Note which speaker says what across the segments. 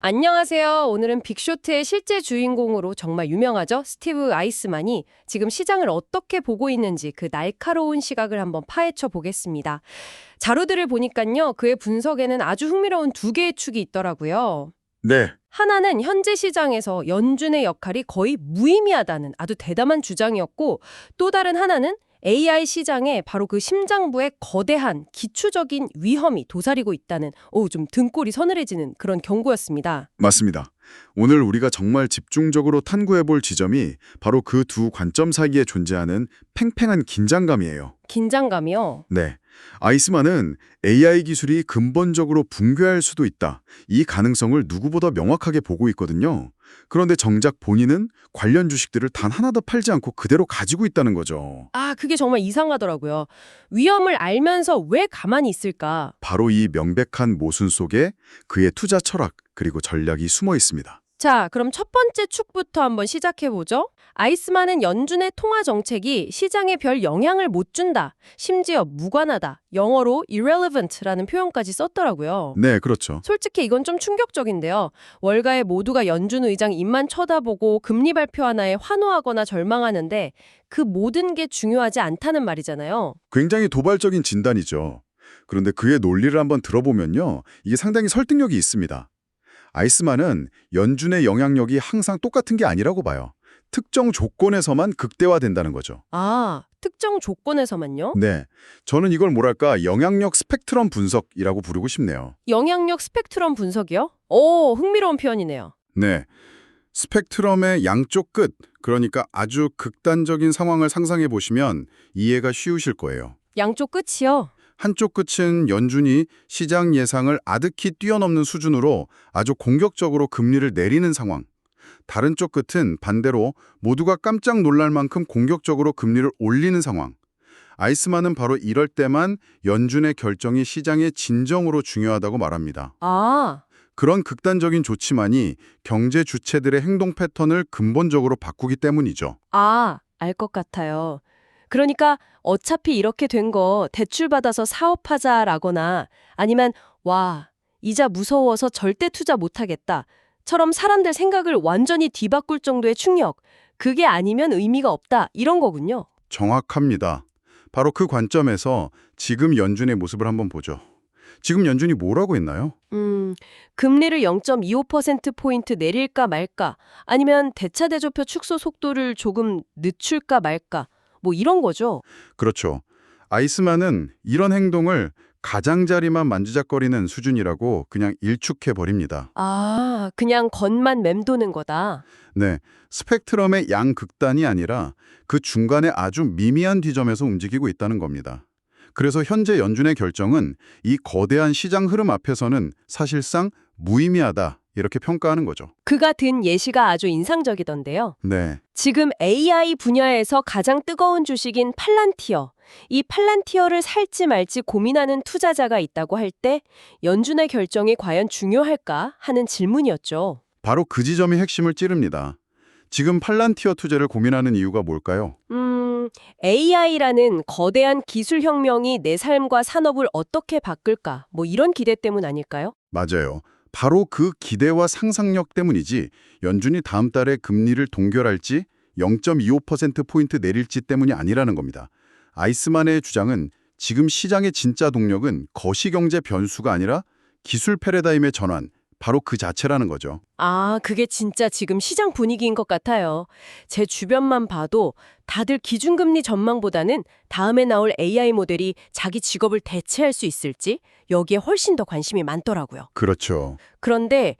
Speaker 1: 안녕하세요. 오늘은 빅쇼트의 실제 주인공으로 정말 유명하죠? 스티브 아이스만이 지금 시장을 어떻게 보고 있는지 그 날카로운 시각을 한번 파헤쳐 보겠습니다. 자료들을 보니까요, 그의 분석에는 아주 흥미로운 두 개의 축이 있더라고요.
Speaker 2: 네,
Speaker 1: 하나는 현재 시장에서 연준의 역할이 거의 무의미하다는 아주 대담한 주장이었고, 또 다른 하나는 AI 시장에 바로 그 심장부에 거대한 기초적인 위험이 도사리고 있다는 좀 등골이 서늘해지는 그런 경고였습니다.
Speaker 2: 맞습니다. 오늘 우리가 정말 집중적으로 탐구해 볼 지점이 바로 그 두 관점 사이에 존재하는 팽팽한 긴장감이에요.
Speaker 1: 긴장감이요?
Speaker 2: 네. 아이스만은 AI 기술이 근본적으로 붕괴할 수도 있다. 이 가능성을 누구보다 명확하게 보고 있거든요. 그런데 정작 본인은 관련 주식들을 단 하나도 팔지 않고 그대로 가지고 있다는 거죠.
Speaker 1: 그게 정말 이상하더라고요. 위험을 알면서 왜 가만히 있을까?
Speaker 2: 바로 이 명백한 모순 속에 그의 투자 철학 그리고 전략이 숨어 있습니다.
Speaker 1: 자, 그럼 첫 번째 축부터 한번 시작해보죠. 아이스만은 연준의 통화 정책이 시장에 별 영향을 못 준다. 심지어 무관하다. 영어로 irrelevant라는 표현까지 썼더라고요.
Speaker 2: 네, 그렇죠.
Speaker 1: 솔직히 이건 좀 충격적인데요. 월가의 모두가 연준 의장 입만 쳐다보고 금리 발표 하나에 환호하거나 절망하는데 그 모든 게 중요하지 않다는 말이잖아요.
Speaker 2: 굉장히 도발적인 진단이죠. 그런데 그의 논리를 한번 들어보면요. 이게 상당히 설득력이 있습니다. 아이스만은 연준의 영향력이 항상 똑같은 게 아니라고 봐요. 특정 조건에서만 극대화된다는 거죠.
Speaker 1: 특정 조건에서만요?
Speaker 2: 네, 저는 이걸 뭐랄까 영향력 스펙트럼 분석이라고 부르고 싶네요.
Speaker 1: 영향력 스펙트럼 분석이요? 흥미로운 표현이네요.
Speaker 2: 네, 스펙트럼의 양쪽 끝, 그러니까 아주 극단적인 상황을 상상해 보시면 이해가 쉬우실 거예요.
Speaker 1: 양쪽 끝이요?
Speaker 2: 한쪽 끝은 연준이 시장 예상을 아득히 뛰어넘는 수준으로 아주 공격적으로 금리를 내리는 상황. 다른 쪽 끝은 반대로 모두가 깜짝 놀랄 만큼 공격적으로 금리를 올리는 상황. 아이스만은 바로 이럴 때만 연준의 결정이 시장의 진정으로 중요하다고 말합니다. 그런 극단적인 조치만이 경제 주체들의 행동 패턴을 근본적으로 바꾸기 때문이죠.
Speaker 1: 알 것 같아요. 그러니까 어차피 이렇게 된 거 대출 받아서 사업하자라거나 아니면 이자 무서워서 절대 투자 못하겠다. 처럼 사람들 생각을 완전히 뒤바꿀 정도의 충격. 그게 아니면 의미가 없다. 이런 거군요.
Speaker 2: 정확합니다. 바로 그 관점에서 지금 연준의 모습을 한번 보죠. 지금 연준이 뭐라고 했나요?
Speaker 1: 금리를 0.25%포인트 내릴까 말까, 아니면 대차대조표 축소 속도를 조금 늦출까 말까, 뭐 이런 거죠.
Speaker 2: 그렇죠. 아이스만은 이런 행동을 가장자리만 만지작거리는 수준이라고 그냥 일축해 버립니다.
Speaker 1: 그냥 겉만 맴도는 거다.
Speaker 2: 네, 스펙트럼의 양극단이 아니라 그 중간에 아주 미미한 지점에서 움직이고 있다는 겁니다. 그래서 현재 연준의 결정은 이 거대한 시장 흐름 앞에서는 사실상 무의미하다 이렇게 평가하는 거죠.
Speaker 1: 그가 든 예시가 아주 인상적이던데요.
Speaker 2: 네,
Speaker 1: 지금 AI 분야에서 가장 뜨거운 주식인 팔란티어. 이 팔란티어를 살지 말지 고민하는 투자자가 있다고 할 때 연준의 결정이 과연 중요할까 하는 질문이었죠.
Speaker 2: 바로 그 지점이 핵심을 찌릅니다. 지금 팔란티어 투자를 고민하는 이유가 뭘까요?
Speaker 1: AI라는 거대한 기술 혁명이 내 삶과 산업을 어떻게 바꿀까? 뭐 이런 기대 때문 아닐까요?
Speaker 2: 맞아요. 바로 그 기대와 상상력 때문이지 연준이 다음 달에 금리를 동결할지 0.25%포인트 내릴지 때문이 아니라는 겁니다. 아이스만의 주장은 지금 시장의 진짜 동력은 거시경제 변수가 아니라 기술 패러다임의 전환, 바로 그 자체라는 거죠.
Speaker 1: 그게 진짜 지금 시장 분위기인 것 같아요. 제 주변만 봐도 다들 기준금리 전망보다는 다음에 나올 AI 모델이 자기 직업을 대체할 수 있을지 여기에 훨씬 더 관심이 많더라고요.
Speaker 2: 그렇죠.
Speaker 1: 그런데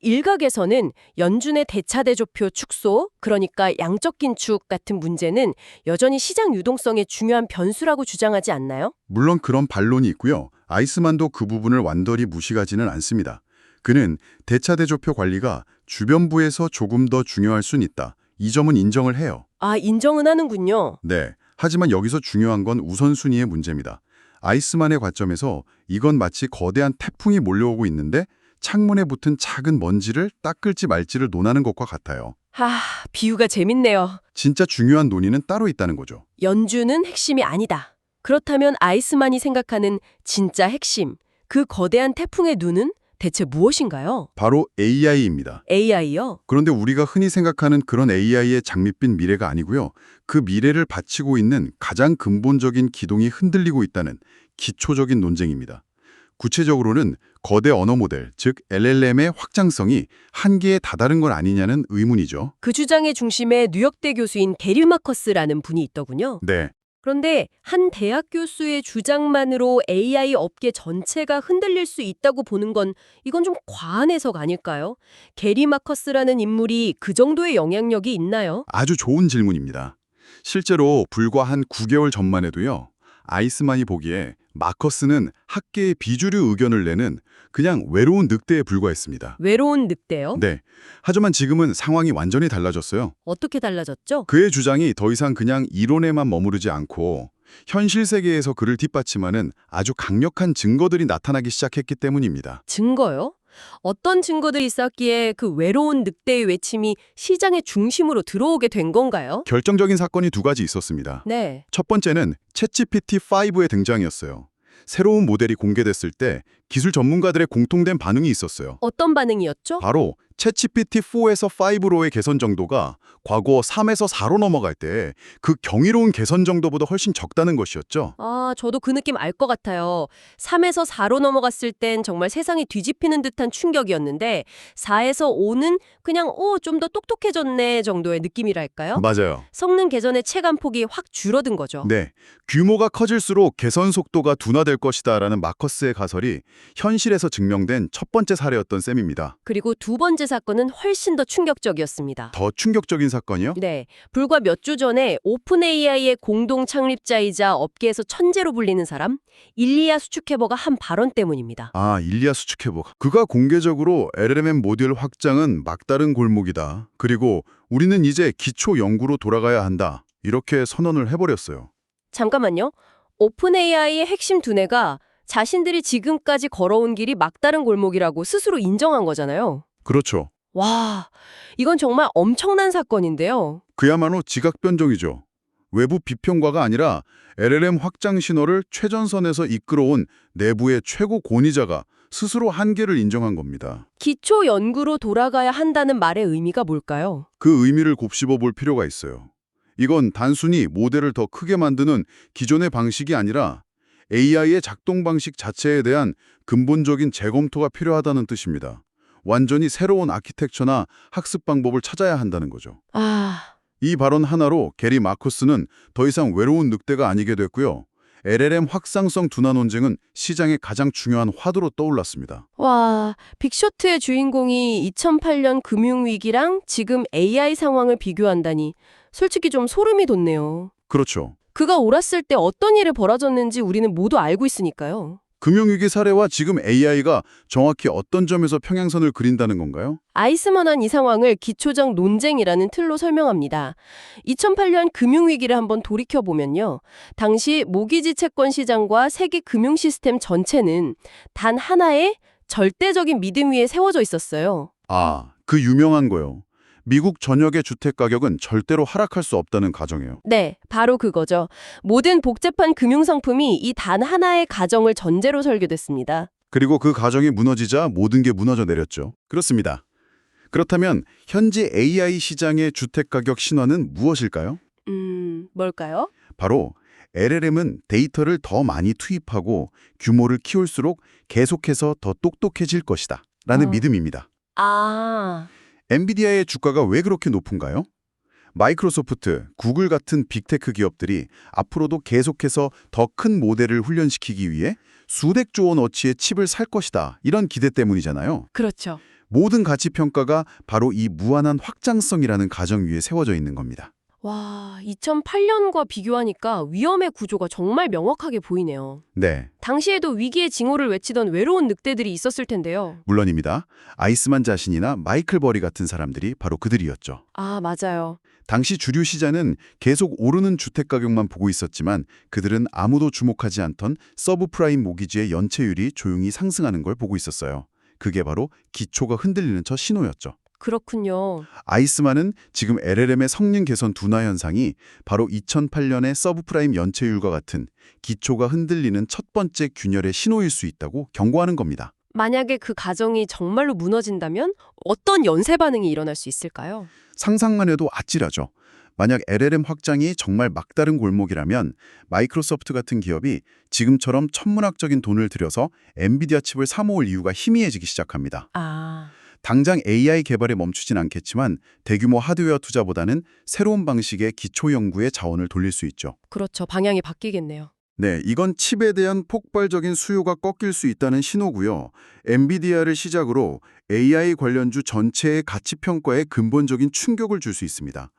Speaker 1: 일각에서는 연준의 대차대조표 축소, 그러니까 양적 긴축 같은 문제는 여전히 시장 유동성의 중요한 변수라고 주장하지 않나요?
Speaker 2: 물론 그런 반론이 있고요. 아이스만도 그 부분을 완전히 무시하지는 않습니다. 그는 대차대조표 관리가 주변부에서 조금 더 중요할 순 있다. 이 점은 인정을 해요.
Speaker 1: 인정은 하는군요.
Speaker 2: 네. 하지만 여기서 중요한 건 우선순위의 문제입니다. 아이스만의 관점에서 이건 마치 거대한 태풍이 몰려오고 있는데 창문에 붙은 작은 먼지를 닦을지 말지를 논하는 것과 같아요.
Speaker 1: 비유가 재밌네요.
Speaker 2: 진짜 중요한 논의는 따로 있다는 거죠.
Speaker 1: 연준은 핵심이 아니다. 그렇다면 아이스만이 생각하는 진짜 핵심, 그 거대한 태풍의 눈은 대체 무엇인가요?
Speaker 2: 바로 AI입니다.
Speaker 1: AI요?
Speaker 2: 그런데 우리가 흔히 생각하는 그런 AI의 장밋빛 미래가 아니고요. 그 미래를 바치고 있는 가장 근본적인 기동이 흔들리고 있다는 기초적인 논쟁입니다. 구체적으로는 거대 언어 모델, 즉 LLM의 확장성이 한계에 다다른 건 아니냐는 의문이죠.
Speaker 1: 그 주장의 중심에 뉴욕대 교수인 게리 마커스라는 분이 있더군요.
Speaker 2: 네,
Speaker 1: 그런데 한 대학 교수의 주장만으로 AI 업계 전체가 흔들릴 수 있다고 보는 건 이건 좀 과한 해석 아닐까요? 게리 마커스라는 인물이 그 정도의 영향력이 있나요?
Speaker 2: 아주 좋은 질문입니다. 실제로 불과 한 9개월 전만 해도요. 아이스만이 보기에 마커스는 학계의 비주류 의견을 내는 그냥 외로운 늑대에 불과했습니다.
Speaker 1: 외로운 늑대요?
Speaker 2: 네. 하지만 지금은 상황이 완전히 달라졌어요.
Speaker 1: 어떻게 달라졌죠?
Speaker 2: 그의 주장이 더 이상 그냥 이론에만 머무르지 않고 현실 세계에서 그를 뒷받침하는 아주 강력한 증거들이 나타나기 시작했기 때문입니다.
Speaker 1: 증거요? 어떤 증거들이 있었기에 그 외로운 늑대의 외침이 시장의 중심으로 들어오게 된 건가요?
Speaker 2: 결정적인 사건이 두 가지 있었습니다.
Speaker 1: 네.
Speaker 2: 첫 번째는 챗GPT-5의 등장이었어요. 새로운 모델이 공개됐을 때 기술 전문가들의 공통된 반응이 있었어요.
Speaker 1: 어떤 반응이었죠?
Speaker 2: 바로 챗GPT-4에서 5로의 개선 정도가 과거 3에서 4로 넘어갈 때 그 경이로운 개선 정도보다 훨씬 적다는 것이었죠.
Speaker 1: 아, 저도 그 느낌 알 것 같아요. 3에서 4로 넘어갔을 땐 정말 세상이 뒤집히는 듯한 충격이었는데 4에서 5는 그냥 좀 더 똑똑해졌네 정도의 느낌이랄까요?
Speaker 2: 맞아요.
Speaker 1: 성능 개선의 체감폭이 확 줄어든 거죠.
Speaker 2: 네, 규모가 커질수록 개선 속도가 둔화될 것이다라는 마커스의 가설이 현실에서 증명된 첫 번째 사례였던 셈입니다.
Speaker 1: 그리고 두 번째 사건은 훨씬 더 충격적이었습니다.
Speaker 2: 더 충격적인 사건이요?
Speaker 1: 네, 불과 몇 주 전에 오픈 AI의 공동 창립자이자 업계에서 천재로 불리는 사람 일리아 수축해버가 한 발언 때문입니다.
Speaker 2: 아, 일리아 수축해보. 그가 공개적으로 LLM 모듈 확장은 막다른 골목이다. 그리고 우리는 이제 기초 연구로 돌아가야 한다. 이렇게 선언을 해버렸어요.
Speaker 1: 잠깐만요. 오픈 AI의 핵심 두뇌가 자신들이 지금까지 걸어온 길이 막다른 골목이라고 스스로 인정한 거잖아요.
Speaker 2: 그렇죠.
Speaker 1: 와, 이건 정말 엄청난 사건인데요.
Speaker 2: 그야말로 지각 변종이죠. 외부 비평가가 아니라 LLM 확장 신호를 최전선에서 이끌어온 내부의 최고 권위자가 스스로 한계를 인정한 겁니다.
Speaker 1: 기초 연구로 돌아가야 한다는 말의 의미가 뭘까요?
Speaker 2: 그 의미를 곱씹어 볼 필요가 있어요. 이건 단순히 모델을 더 크게 만드는 기존의 방식이 아니라 AI의 작동 방식 자체에 대한 근본적인 재검토가 필요하다는 뜻입니다. 완전히 새로운 아키텍처나 학습 방법을 찾아야 한다는 거죠.
Speaker 1: 아,
Speaker 2: 이 발언 하나로 게리 마커스는 더 이상 외로운 늑대가 아니게 됐고요. LLM 확산성 둔화 논쟁은 시장의 가장 중요한 화두로 떠올랐습니다.
Speaker 1: 와, 빅쇼트의 주인공이 2008년 금융위기랑 지금 AI 상황을 비교한다니 솔직히 좀 소름이 돋네요.
Speaker 2: 그렇죠.
Speaker 1: 그가 옳았을 때 어떤 일이 벌어졌는지 우리는 모두 알고 있으니까요.
Speaker 2: 금융위기 사례와 지금 AI가 정확히 어떤 점에서 평행선을 그린다는 건가요?
Speaker 1: 아이스만한 이 상황을 기초적 논쟁이라는 틀로 설명합니다. 2008년 금융위기를 한번 돌이켜보면요. 당시 모기지 채권 시장과 세계 금융 시스템 전체는 단 하나의 절대적인 믿음 위에 세워져 있었어요.
Speaker 2: 아, 그 유명한 거요. 미국 전역의 주택 가격은 절대로 하락할 수 없다는 가정이에요.
Speaker 1: 네, 바로 그거죠. 모든 복잡한 금융상품이 이 단 하나의 가정을 전제로 설계됐습니다.
Speaker 2: 그리고 그 가정이 무너지자 모든 게 무너져 내렸죠. 그렇습니다. 그렇다면 현재 AI 시장의 주택 가격 신화는 무엇일까요?
Speaker 1: 뭘까요?
Speaker 2: 바로 LLM은 데이터를 더 많이 투입하고 규모를 키울수록 계속해서 더 똑똑해질 것이다. 라는 믿음입니다.
Speaker 1: 아,
Speaker 2: 엔비디아의 주가가 왜 그렇게 높은가요? 마이크로소프트, 구글 같은 빅테크 기업들이 앞으로도 계속해서 더 큰 모델을 훈련시키기 위해 수백조 원어치의 칩을 살 것이다. 이런 기대 때문이잖아요.
Speaker 1: 그렇죠.
Speaker 2: 모든 가치 평가가 바로 이 무한한 확장성이라는 가정 위에 세워져 있는 겁니다.
Speaker 1: 와, 2008년과 비교하니까 위험의 구조가 정말 명확하게 보이네요.
Speaker 2: 네,
Speaker 1: 당시에도 위기의 징후를 외치던 외로운 늑대들이 있었을 텐데요.
Speaker 2: 물론입니다. 아이스만 자신이나 마이클 버리 같은 사람들이 바로 그들이었죠.
Speaker 1: 아, 맞아요.
Speaker 2: 당시 주류 시장은 계속 오르는 주택 가격만 보고 있었지만 그들은 아무도 주목하지 않던 서브프라임 모기지의 연체율이 조용히 상승하는 걸 보고 있었어요. 그게 바로 기초가 흔들리는 첫 신호였죠.
Speaker 1: 그렇군요.
Speaker 2: 아이스만은 지금 LLM의 성능 개선 둔화 현상이 바로 2008년의 서브프라임 연체율과 같은 기초가 흔들리는 첫 번째 균열의 신호일 수 있다고 경고하는 겁니다.
Speaker 1: 만약에 그 가정이 정말로 무너진다면 어떤 연쇄 반응이 일어날 수 있을까요?
Speaker 2: 상상만 해도 아찔하죠. 만약 LLM 확장이 정말 막다른 골목이라면 마이크로소프트 같은 기업이 지금처럼 천문학적인 돈을 들여서 엔비디아 칩을 사모을 이유가 희미해지기 시작합니다.
Speaker 1: 아,
Speaker 2: 당장 AI 개발에 멈추진 않겠지만 대규모 하드웨어 투자보다는 새로운 방식의 기초 연구에 자원을 돌릴 수 있죠.
Speaker 1: 그렇죠. 방향이 바뀌겠네요.
Speaker 2: 네, 이건 칩에 대한 폭발적인 수요가 꺾일 수 있다는 신호고요. 엔비디아를 시작으로 AI 관련주 전체의 가치 평가에 근본적인 충격을 줄 수 있습니다.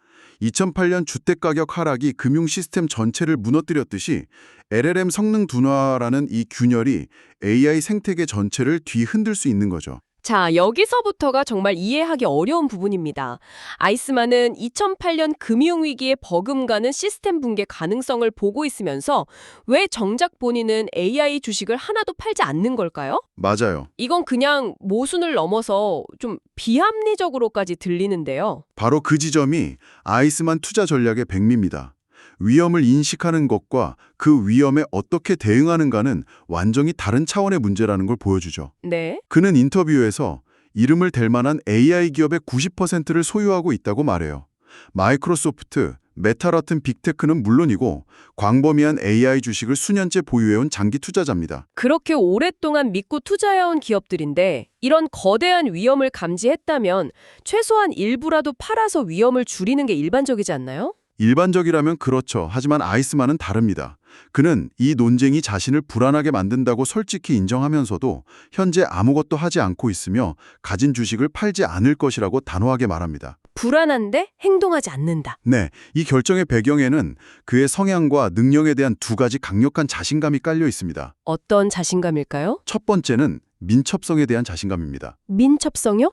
Speaker 2: 2008년 주택가격 하락이 금융 시스템 전체를 무너뜨렸듯이 LLM 성능 둔화라는 이 균열이 AI 생태계 전체를 뒤흔들 수 있는 거죠.
Speaker 1: 자, 여기서부터가 정말 이해하기 어려운 부분입니다. 아이스만은 2008년 금융위기에 버금가는 시스템 붕괴 가능성을 보고 있으면서 왜 정작 본인은 AI 주식을 하나도 팔지 않는 걸까요?
Speaker 2: 맞아요.
Speaker 1: 이건 그냥 모순을 넘어서 좀 비합리적으로까지 들리는데요.
Speaker 2: 바로 그 지점이 아이스만 투자 전략의 백미입니다. 위험을 인식하는 것과 그 위험에 어떻게 대응하는가는 완전히 다른 차원의 문제라는 걸 보여주죠.
Speaker 1: 네.
Speaker 2: 그는 인터뷰에서 이름을 댈 만한 AI 기업의 90%를 소유하고 있다고 말해요. 마이크로소프트, 메타 같은 빅테크는 물론이고 광범위한 AI 주식을 수년째 보유해온 장기 투자자입니다.
Speaker 1: 그렇게 오랫동안 믿고 투자해온 기업들인데 이런 거대한 위험을 감지했다면 최소한 일부라도 팔아서 위험을 줄이는 게 일반적이지 않나요?
Speaker 2: 일반적이라면 그렇죠. 하지만 아이스만은 다릅니다. 그는 이 논쟁이 자신을 불안하게 만든다고 솔직히 인정하면서도 현재 아무것도 하지 않고 있으며 가진 주식을 팔지 않을 것이라고 단호하게 말합니다.
Speaker 1: 불안한데 행동하지 않는다.
Speaker 2: 네, 이 결정의 배경에는 그의 성향과 능력에 대한 두 가지 강력한 자신감이 깔려 있습니다.
Speaker 1: 어떤 자신감일까요?
Speaker 2: 첫 번째는 민첩성에 대한 자신감입니다.
Speaker 1: 민첩성요?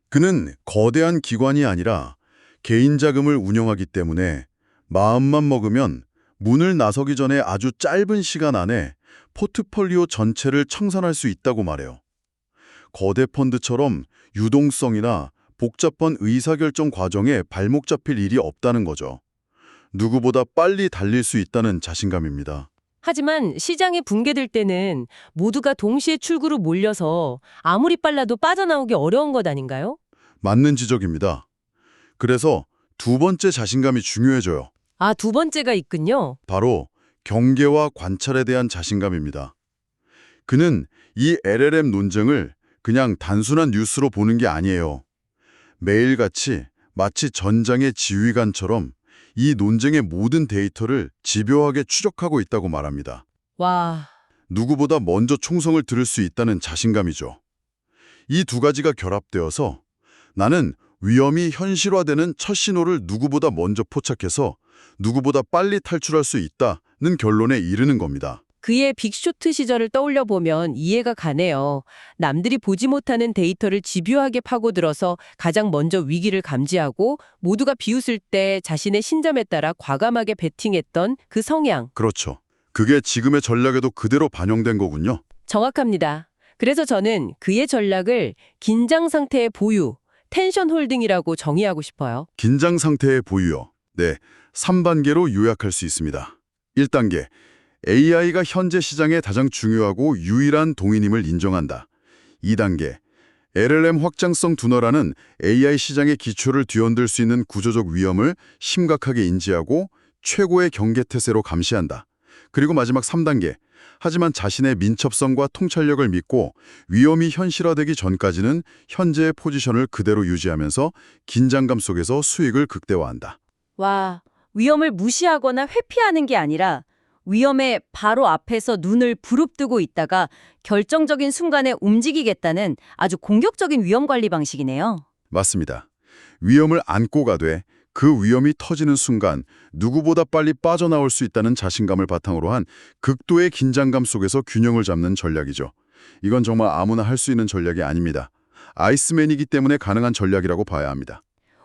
Speaker 2: 그는 거대한 기관이 아니라 개인 자금을 운영하기 때문에 마음만 먹으면 문을 나서기 전에 아주 짧은 시간 안에 포트폴리오 전체를 청산할 수 있다고 말해요. 거대 펀드처럼 유동성이나 복잡한 의사결정 과정에 발목 잡힐 일이 없다는 거죠. 누구보다 빨리 달릴 수 있다는 자신감입니다.
Speaker 1: 하지만 시장이 붕괴될 때는 모두가 동시에 출구로 몰려서 아무리 빨라도 빠져나오기 어려운 것 아닌가요?
Speaker 2: 맞는 지적입니다. 그래서 두 번째 자신감이 중요해져요.
Speaker 1: 아, 두 번째가 있군요.
Speaker 2: 바로 경계와 관찰에 대한 자신감입니다. 그는 이 LLM 논쟁을 그냥 단순한 뉴스로 보는 게 아니에요. 매일같이 마치 전장의 지휘관처럼 이 논쟁의 모든 데이터를 집요하게 추적하고 있다고 말합니다.
Speaker 1: 와,
Speaker 2: 누구보다 먼저 총성을 들을 수 있다는 자신감이죠. 이 두 가지가 결합되어서 나는 위험이 현실화되는 첫 신호를 누구보다 먼저 포착해서 누구보다 빨리 탈출할 수 있다는 결론에 이르는 겁니다.
Speaker 1: 그의 빅쇼트 시절을 떠올려 보면 이해가 가네요. 남들이 보지 못하는 데이터를 집요하게 파고들어서 가장 먼저 위기를 감지하고 모두가 비웃을 때 자신의 신점에 따라 과감하게 베팅했던 그 성향.
Speaker 2: 그렇죠. 그게 지금의 전략에도 그대로 반영된 거군요.
Speaker 1: 정확합니다. 그래서 저는 그의 전략을 긴장 상태의 보유, 텐션 홀딩이라고 정의하고 싶어요.
Speaker 2: 긴장 상태의 보유요. 네, 3단계로 요약할 수 있습니다. 1단계, AI가 현재 시장의 가장 중요하고 유일한 동인임을 인정한다. 2단계, LLM 확장성 둔화라는 AI 시장의 기초를 뒤흔들 수 있는 구조적 위험을 심각하게 인지하고 최고의 경계태세로 감시한다. 그리고 마지막 3단계, 하지만 자신의 민첩성과 통찰력을 믿고 위험이 현실화되기 전까지는 현재의 포지션을 그대로 유지하면서 긴장감 속에서 수익을 극대화한다.
Speaker 3: 와, 위험을 무시하거나 회피하는 게 아니라 위험의 바로 앞에서 눈을 부릅뜨고 있다가 결정적인 순간에 움직이겠다는 아주 공격적인 위험 관리 방식이네요.
Speaker 2: 맞습니다. 위험을 안고 가되 그 위험이 터지는 순간 누구보다 빨리 빠져나올 수 있다는 자신감을 바탕으로 한 극도의 긴장감 속에서 균형을 잡는 전략이죠. 이건 정말 아무나 할 수 있는 전략이 아닙니다. 아이스맨이기 때문에 가능한 전략이라고 봐야 합니다.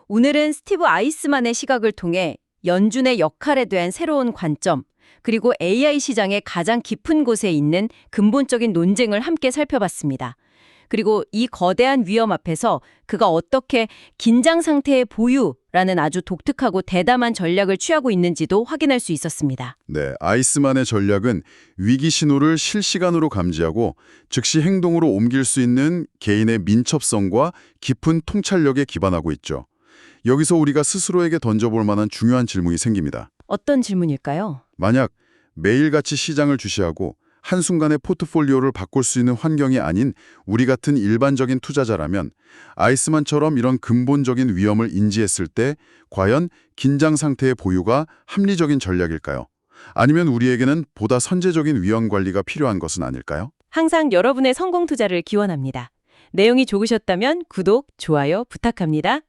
Speaker 3: 오늘은 스티브 아이스만의 시각을 통해 연준의 역할에 대한 새로운 관점, 그리고 AI 시장의 가장 깊은 곳에 있는 근본적인 논쟁을 함께 살펴봤습니다. 그리고 이 거대한 위험 앞에서 그가 어떻게 긴장 상태의 보유, 라는 아주 독특하고 대담한 전략을 취하고 있는지도 확인할 수 있었습니다.
Speaker 2: 네, 아이스만의 전략은 위기 신호를 실시간으로 감지하고 즉시 행동으로 옮길 수 있는 개인의 민첩성과 깊은 통찰력에 기반하고 있죠. 여기서 우리가 스스로에게 던져볼 만한 중요한 질문이 생깁니다.
Speaker 3: 어떤 질문일까요?
Speaker 2: 만약 매일같이 시장을 주시하고 한순간에 포트폴리오를 바꿀 수 있는 환경이 아닌 우리 같은 일반적인 투자자라면 아이스만처럼 이런 근본적인 위험을 인지했을 때 과연 긴장 상태의 보유가 합리적인 전략일까요? 아니면 우리에게는 보다 선제적인 위험 관리가 필요한 것은 아닐까요?
Speaker 1: 항상 여러분의 성공 투자를 기원합니다. 내용이 좋으셨다면 구독, 좋아요 부탁합니다.